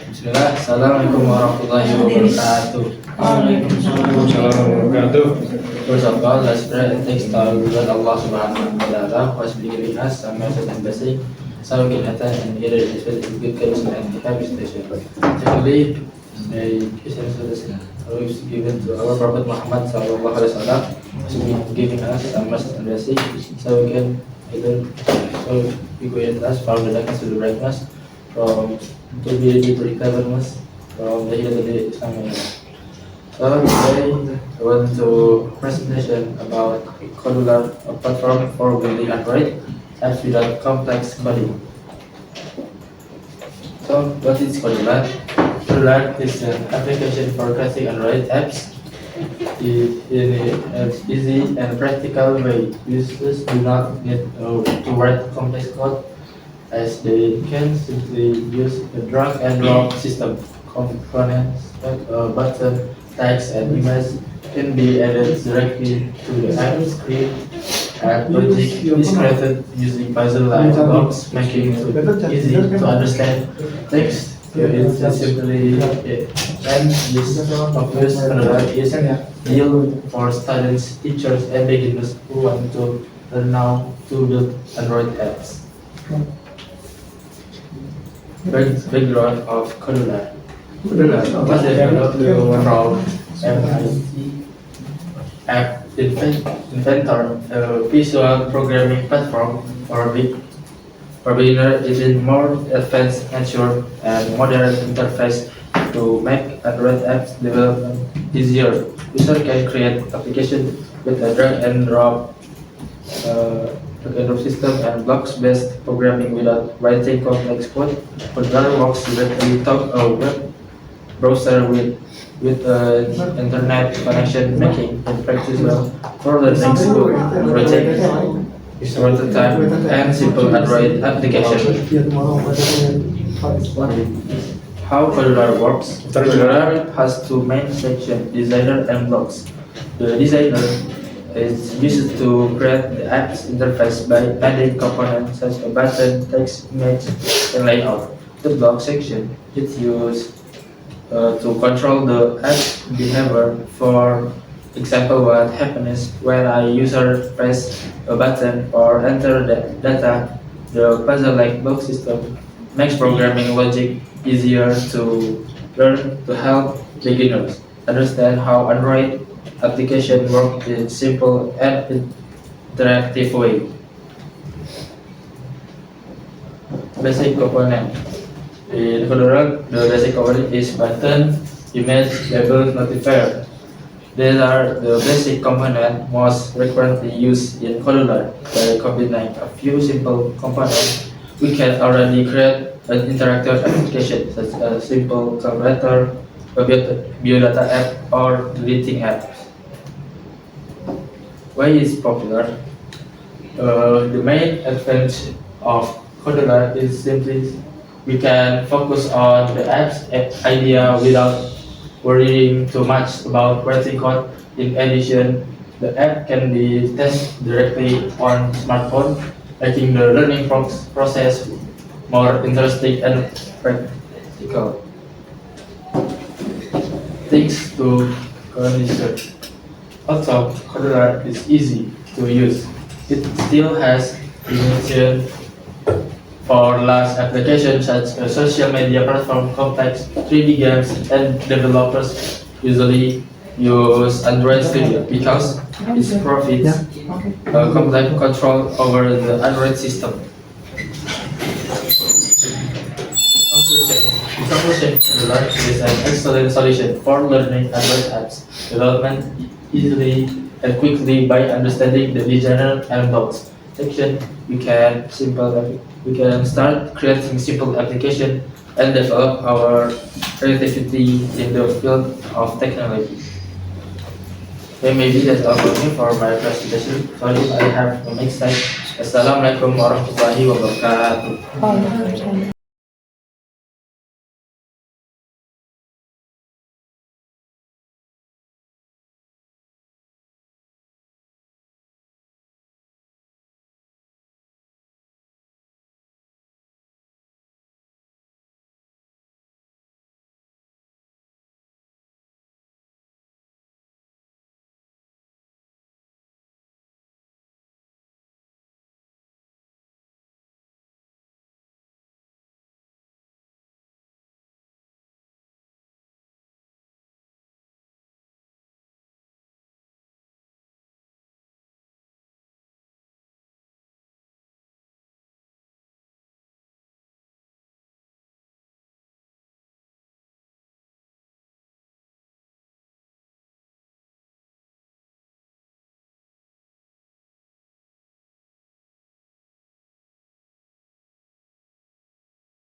Bismillah. Assalamualaikum warahmatullahi wabarakatuh. Waalaikumsalam warahmatullahi wabarakatuh. First of all, let's pray and thanks to our Lord Allah Subhanahu wa Taala who has been giving us some message and blessing, so we can attend and hear the message in good condition and happy station. Secondly, may peace and blessing always given to our Prophet Muhammad Sallallahu Alaihi Wasallam, who has been giving us some message and blessing, so we can either so we go in us from the darkness to the brightness, from to be ready to recover us from the hill to the Islam. So today I want to presentation about Codula, a platform for building Android apps without complex coding. So what is Codula? Codula is an application for creating Android apps in an easy and practical way. Users do not need to write complex code, as they can simply use a drag and drop system. Components like a button, text, and image can be added directly to the app screen, and logic is created using puzzle-like blocks, making it easy to understand text. It's simply and this obvious Android is ideal for students, teachers, and beginners who want to learn how to build Android apps. Background of Codula. Codula was developed from MIT App Inventor, a visual programming platform for beginners using more advanced, mature, and modern interface to make Android apps development easier. User can create applications with a drag and drop system and blocks-based programming without writing complex code. Codula works directly to a web browser with an internet connection, making it practical for learning school projects, shorter time, and simple Android application. How Codula works? Codula has two main sections: designer and blocks. The designer is used to create the app's interface by adding components such as button, text, image, and layout. The block section is used to control the app's behavior. For example, what happens when a user press a button or enter the data. The puzzle-like block system makes programming logic easier to learn to help beginners understand how Android application work in simple and interactive way. Basic component. In Codula, the basic component is button, image, label, notifier. These are the basic components most frequently used in Codula. By combining a few simple components, we can already create an interactive application such as a simple calculator, a biodata app, or deleting app. Why is popular? The main advantage of Codula is simply we can focus on the app's idea without worrying too much about writing code. In addition, the app can be tested directly on smartphone, making the learning process more interesting and practical. Thanks to research. Also, Codula is easy to use. It still has limitations for large applications such as social media platform, complex 3D games, and developers usually use Android Studio because it provides complete control over the Android system. Conclusion, Codula is an excellent solution for learning Android apps development easily and quickly. By understanding the designer and blocks section, we can start creating simple application and develop our creativity in the field of technology. Okay, maybe that's all for me for my presentation. Sorry, I have a mistake. Assalamualaikum warahmatullahi wabarakatuh.